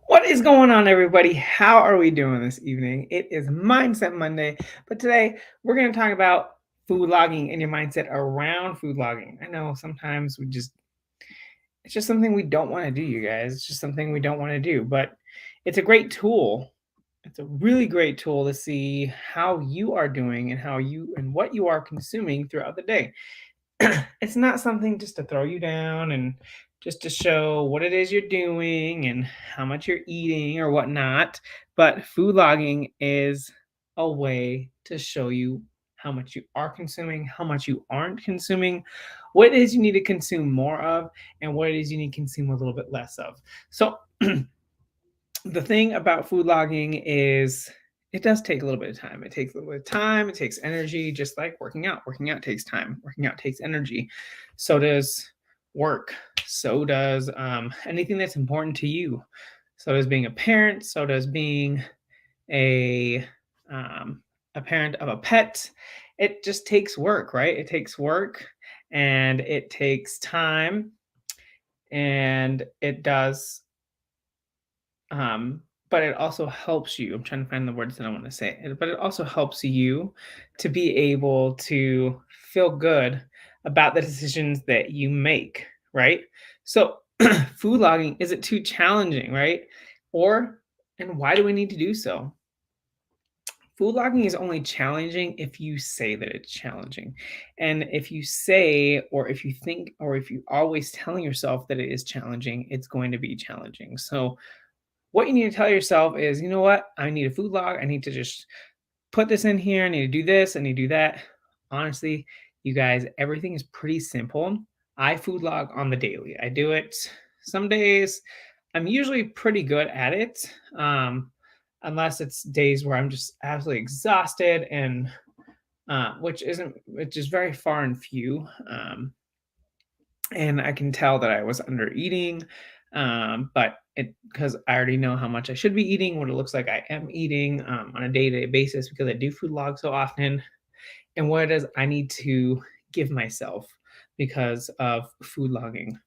What is going on, everybody? How are we doing this evening? It is Mindset Monday, but today we're going to talk about food logging and your mindset around food logging. I know sometimes it's just something we don't want to do, you guys. It's just something we don't want to do, but it's a great tool. It's a really great tool to see how you are doing and what you are consuming throughout the day. It's not something just to throw you down and just to show what it is you're doing and how much you're eating or whatnot. But food logging is a way to show you how much you are consuming, how much you aren't consuming, what it is you need to consume more of, and what it is you need to consume a little bit less of. So, the thing about food logging is it does take a little bit of time. It takes a little bit of time, it takes energy, just like working out. Working out takes time, working out takes energy. So does work. So does anything that's important to you. So does being a parent. So does being a a parent of a pet. It just takes work, right? It takes work and it takes time and it does um, but it also helps you. I'm trying to find the words that I want to say. But it also helps you to be able to feel good about the decisions that you make, right? So, food logging, is it too challenging, right? Or, and why do we need to do so? Food logging is only challenging if you say that it's challenging. And if you say, or if you think, or if you always telling yourself that it is challenging, it's going to be challenging. So, what you need to tell yourself is, you know what? I need a food log. I need to just put this in here. I need to do this. I need to do that. Honestly, you guys, everything is pretty simple. I food log on the daily. I do it some days. I'm usually pretty good at it, unless it's days where I'm just absolutely exhausted and which is very far and few. And I can tell that I was under eating, but it because I already know how much I should be eating, what it looks like I am eating on a day-to-day basis because I do food log so often, and what it is I need to give myself because of food logging.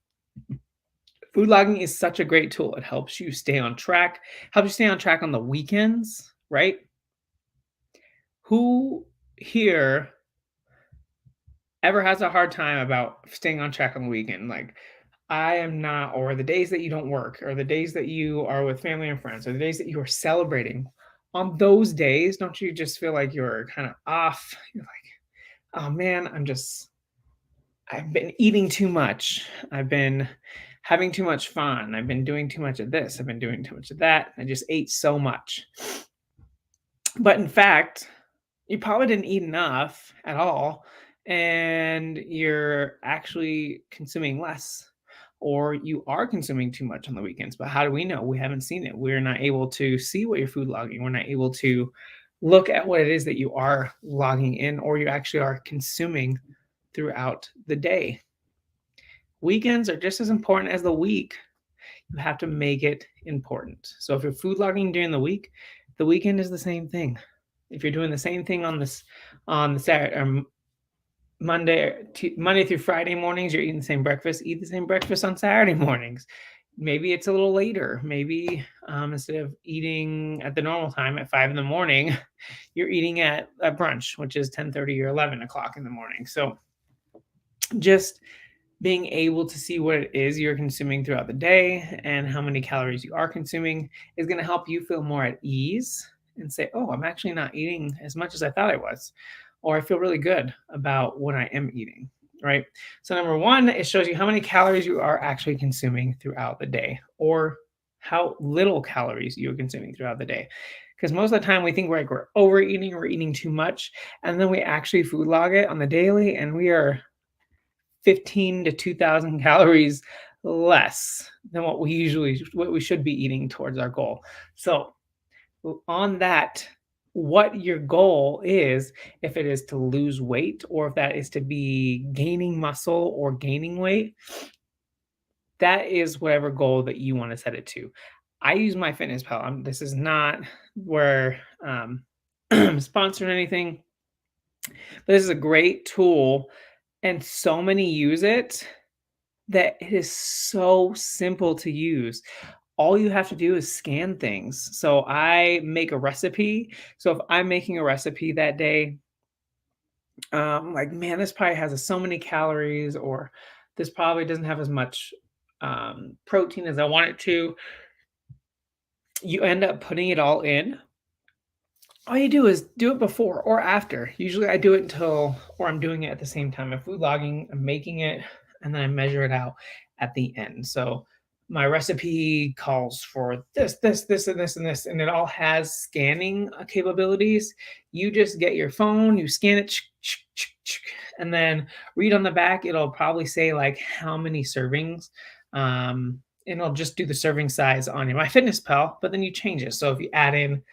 Food logging is such a great tool. It helps you stay on track, helps you stay on track on the weekends, right? Who here ever has a hard time about staying on track on the weekend? Like, I am not, or the days that you don't work, or the days that you are with family and friends, or the days that you are celebrating. On those days, don't you just feel like you're kind of off? You're like, oh man, I've been eating too much. I've been having too much fun. I've been doing too much of this. I've been doing too much of that. I just ate so much. But in fact, you probably didn't eat enough at all, and you're actually consuming less, or you are consuming too much on the weekends. But how do we know? We haven't seen it. We're not able to see what you're food logging. We're not able to look at what it is that you are logging in or you actually are consuming throughout the day. Weekends are just as important as the week. You have to make it important. So if you're food logging during the weekend is the same thing. If you're doing the same thing on the Saturday or Monday through Friday mornings, you're eating the same breakfast. Eat the same breakfast on Saturday mornings. Maybe it's a little later. Maybe instead of eating at the normal time at 5 in the morning, you're eating at brunch, which is 10:30 or 11 o'clock in the morning. So just being able to see what it is you're consuming throughout the day and how many calories you are consuming is going to help you feel more at ease and say, oh, I'm actually not eating as much as I thought I was, or I feel really good about what I am eating, right? So, number one, it shows you how many calories you are actually consuming throughout the day, or how little calories you're consuming throughout the day. Because most of the time we think we're overeating or eating too much, and then we actually food log it on the daily, and we are 15 to 2,000 calories less than what we should be eating towards our goal. So on that, what your goal is, if it is to lose weight or if that is to be gaining muscle or gaining weight, that is whatever goal that you want to set it to. I use MyFitnessPal. This is not where I'm sponsored or anything, but this is a great tool and so many use it that it is so simple to use. all you have to do is scan things. So I make a recipe. So if I'm making a recipe that day, like, man, this probably has so many calories, or this probably doesn't have as much protein as I want it to. You end up putting it all in. All you do is do it before or after. Usually I do it until, or I'm doing it at the same time. I'm food logging, I'm making it, and then I measure it out at the end. So my recipe calls for this, and this, and this, and it all has scanning capabilities. You just get your phone, you scan it, and then read on the back. It'll probably say like how many servings. And it'll just do the serving size on your MyFitnessPal, but then you change it. So if you add in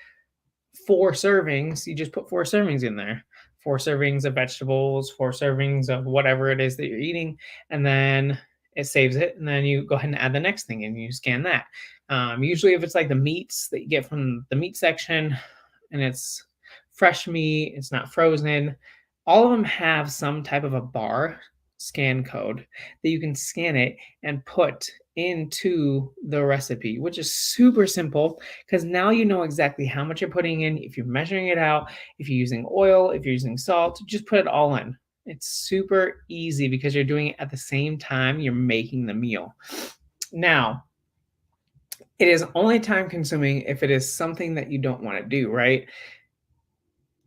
4 servings, you just put 4 servings in there. 4 servings of vegetables, 4 servings of whatever it is that you're eating, and then it saves it. And then you go ahead and add the next thing and you scan that. Usually, if it's like the meats that you get from the meat section and it's fresh meat, it's not frozen, all of them have some type of a bar scan code that you can scan it and put into the recipe, which is super simple because now you know exactly how much you're putting in. If you're measuring it out, if you're using oil, if you're using salt, just put it all in. It's super easy because you're doing it at the same time you're making the meal. Now, it is only time consuming if it is something that you don't want to do, right?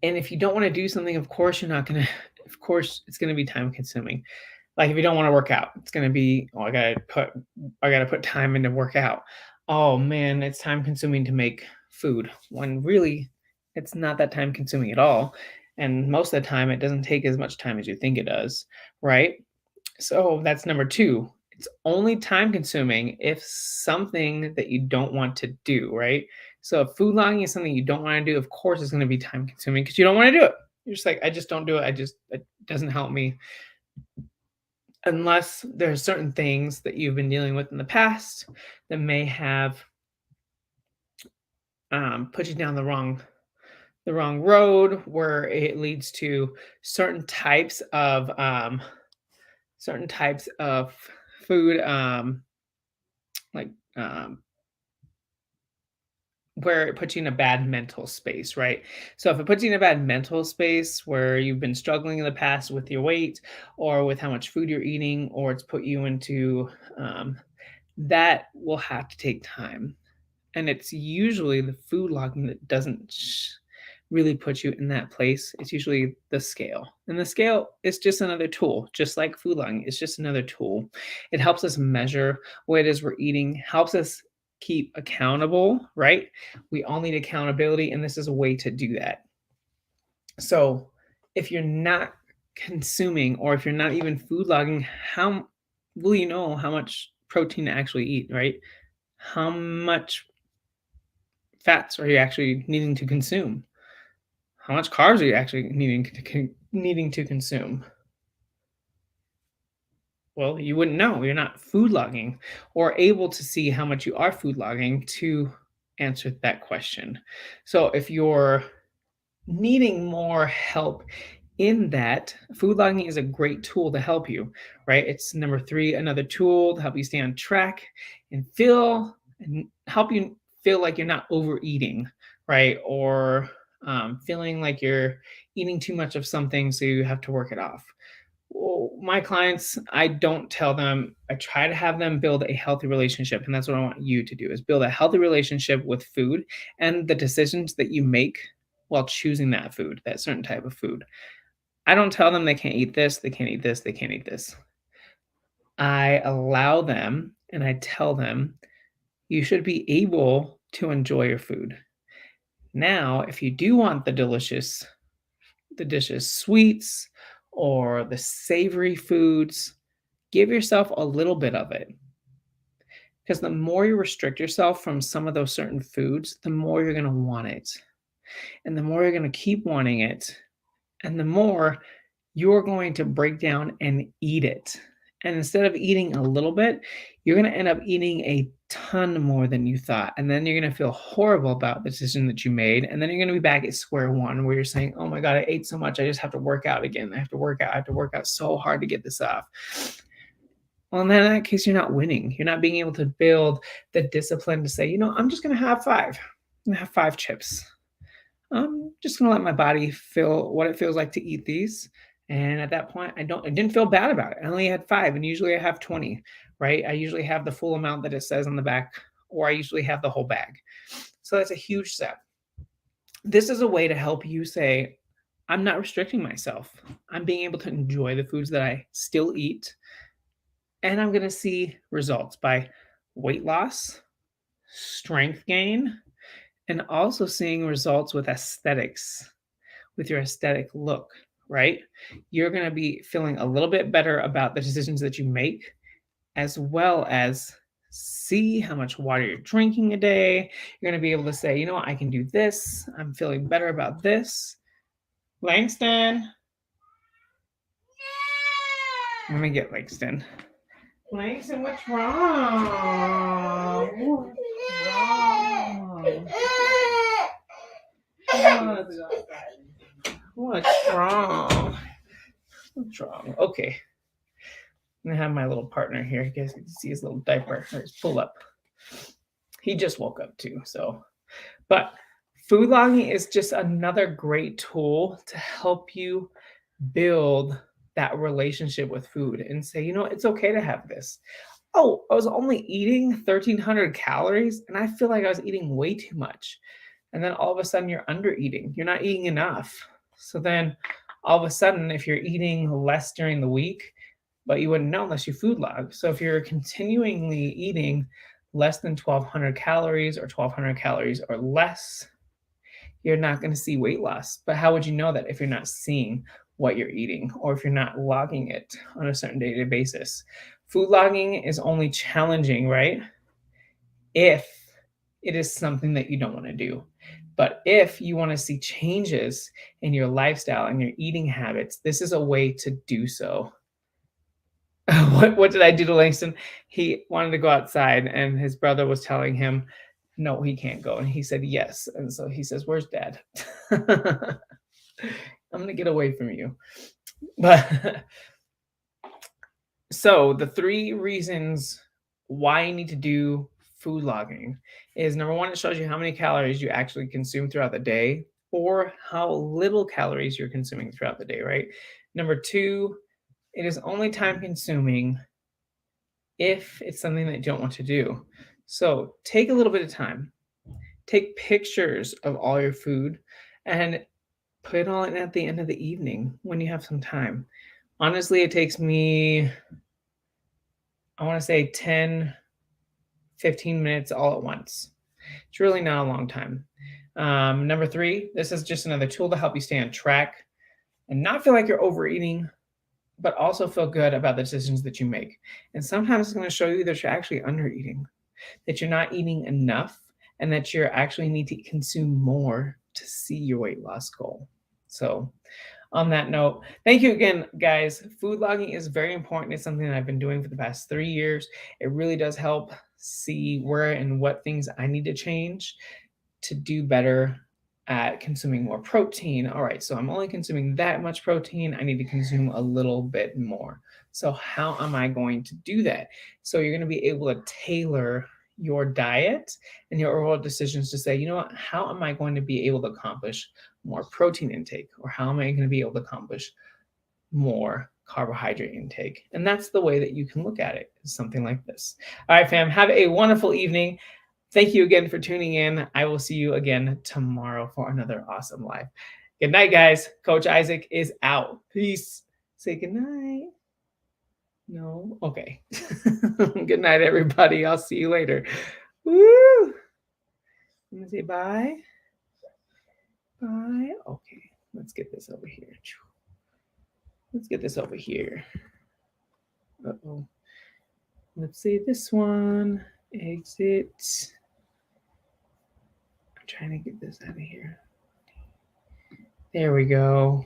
And if you don't want to do something, of course, of course, it's going to be time consuming. Like if you don't want to work out, it's going to be, oh, I got to put time into work out. Oh man, it's time consuming to make food when really it's not that time consuming at all. And most of the time, it doesn't take as much time as you think it does, right? So that's number two. It's only time consuming if something that you don't want to do, right? So if food logging is something you don't want to do, of course it's going to be time consuming because you don't want to do it. You're just like, I just don't do it. It doesn't help me. Unless there's certain things that you've been dealing with in the past that may have put you down the wrong road, where it leads to certain types of food, like where it puts you in a bad mental space, right? So if it puts you in a bad mental space where you've been struggling in the past with your weight or with how much food you're eating, or it's put you into that will have to take time. And it's usually the food logging that doesn't really put you in that place. It's usually the scale. And the scale is just another tool, just like food logging. It's just another tool. It helps us measure what it is we're eating, helps us keep accountable, right? We all need accountability, and this is a way to do that. So if you're not consuming, or if you're not even food logging, how will you know how much protein to actually eat, right? How much fats are you actually needing to consume? How much carbs are you actually needing to consume? Well, you wouldn't know. You're not food logging or able to see how much you are food logging to answer that question. So if you're needing more help in that, food logging is a great tool to help you, right? It's number 3, another tool to help you stay on track and help you feel like you're not overeating, right? Or feeling like you're eating too much of something, so you have to work it off. Well, my clients, I don't tell them, I try to have them build a healthy relationship. And that's what I want you to do, is build a healthy relationship with food and the decisions that you make while choosing that food, that certain type of food. I don't tell them they can't eat this, they can't eat this, they can't eat this. I allow them and I tell them you should be able to enjoy your food. Now, if you do want the delicious sweets or the savory foods, give yourself a little bit of it. Because the more you restrict yourself from some of those certain foods, the more you're going to want it. And the more you're going to keep wanting it, and the more you're going to break down and eat it. And instead of eating a little bit, you're going to end up eating a ton more than you thought. And then you're going to feel horrible about the decision that you made. And then you're going to be back at square one where you're saying, oh my God, I ate so much. I just have to work out again. I have to work out so hard to get this off. Well, then in that case, you're not winning. You're not being able to build the discipline to say, I'm just going to have five. I'm going to have 5 chips. I'm just going to let my body feel what it feels like to eat these. And at that point, I didn't feel bad about it. I only had 5, and usually I have 20, right? I usually have the full amount that it says on the back, or I usually have the whole bag. So that's a huge step. This is a way to help you say, I'm not restricting myself. I'm being able to enjoy the foods that I still eat. And I'm going to see results by weight loss, strength gain, and also seeing results with aesthetics, with your aesthetic look, right? You're going to be feeling a little bit better about the decisions that you make, as well as see how much water you're drinking a day. You're going to be able to say, I can do this. I'm feeling better about this. Langston. Let me get Langston. Langston, what's wrong? What's wrong? What's wrong? What's wrong? Okay. I'm gonna have my little partner here. You guys can see his little diaper. Let's pull up. He just woke up too, so. But food logging is just another great tool to help you build that relationship with food and say, it's okay to have this. Oh, I was only eating 1,300 calories and I feel like I was eating way too much. And then all of a sudden you're under eating. You're not eating enough. So then all of a sudden, if you're eating less during the week, but you wouldn't know unless you food log. So if you're continually eating less than 1,200 calories or 1,200 calories or less, you're not going to see weight loss. But how would you know that if you're not seeing what you're eating or if you're not logging it on a certain day-to-day basis? Food logging is only challenging, right? If it is something that you don't want to do. But if you want to see changes in your lifestyle and your eating habits, this is a way to do so. What did I do to Langston? He wanted to go outside and his brother was telling him, no, he can't go. And he said, yes. And so he says, where's dad? I'm going to get away from you. But so the 3 reasons why you need to do food logging is, number 1, it shows you how many calories you actually consume throughout the day or how little calories you're consuming throughout the day, right? Number 2, it is only time consuming if it's something that you don't want to do. So take a little bit of time. Take pictures of all your food and put it all in at the end of the evening when you have some time. Honestly, it takes me, I want to say 10, 15 minutes all at once. It's really not a long time. Number 3, this is just another tool to help you stay on track and not feel like you're overeating, but also feel good about the decisions that you make. And sometimes it's going to show you that you're actually under eating, that you're not eating enough, and that you actually need to consume more to see your weight loss goal. So on that note, thank you again, guys. Food logging is very important. It's something that I've been doing for the past 3 years. It really does help see where and what things I need to change to do better at consuming more protein. All right, so I'm only consuming that much protein. I need to consume a little bit more. So how am I going to do that? So you're going to be able to tailor your diet and your overall decisions to say, how am I going to be able to accomplish more protein intake? Or how am I going to be able to accomplish more carbohydrate intake? And that's the way that you can look at it, something like this. All right, fam, have a wonderful evening. Thank you again for tuning in. I will see you again tomorrow for another awesome live. Good night, guys. Coach Isaac is out. Peace. Say good night. No? Okay. Good night, everybody. I'll see you later. Woo! I'm going to say bye. Bye. Okay. Let's get this over here. Let's get this over here. Uh-oh. Let's see this one. Exit. I'm trying to get this out of here. There we go.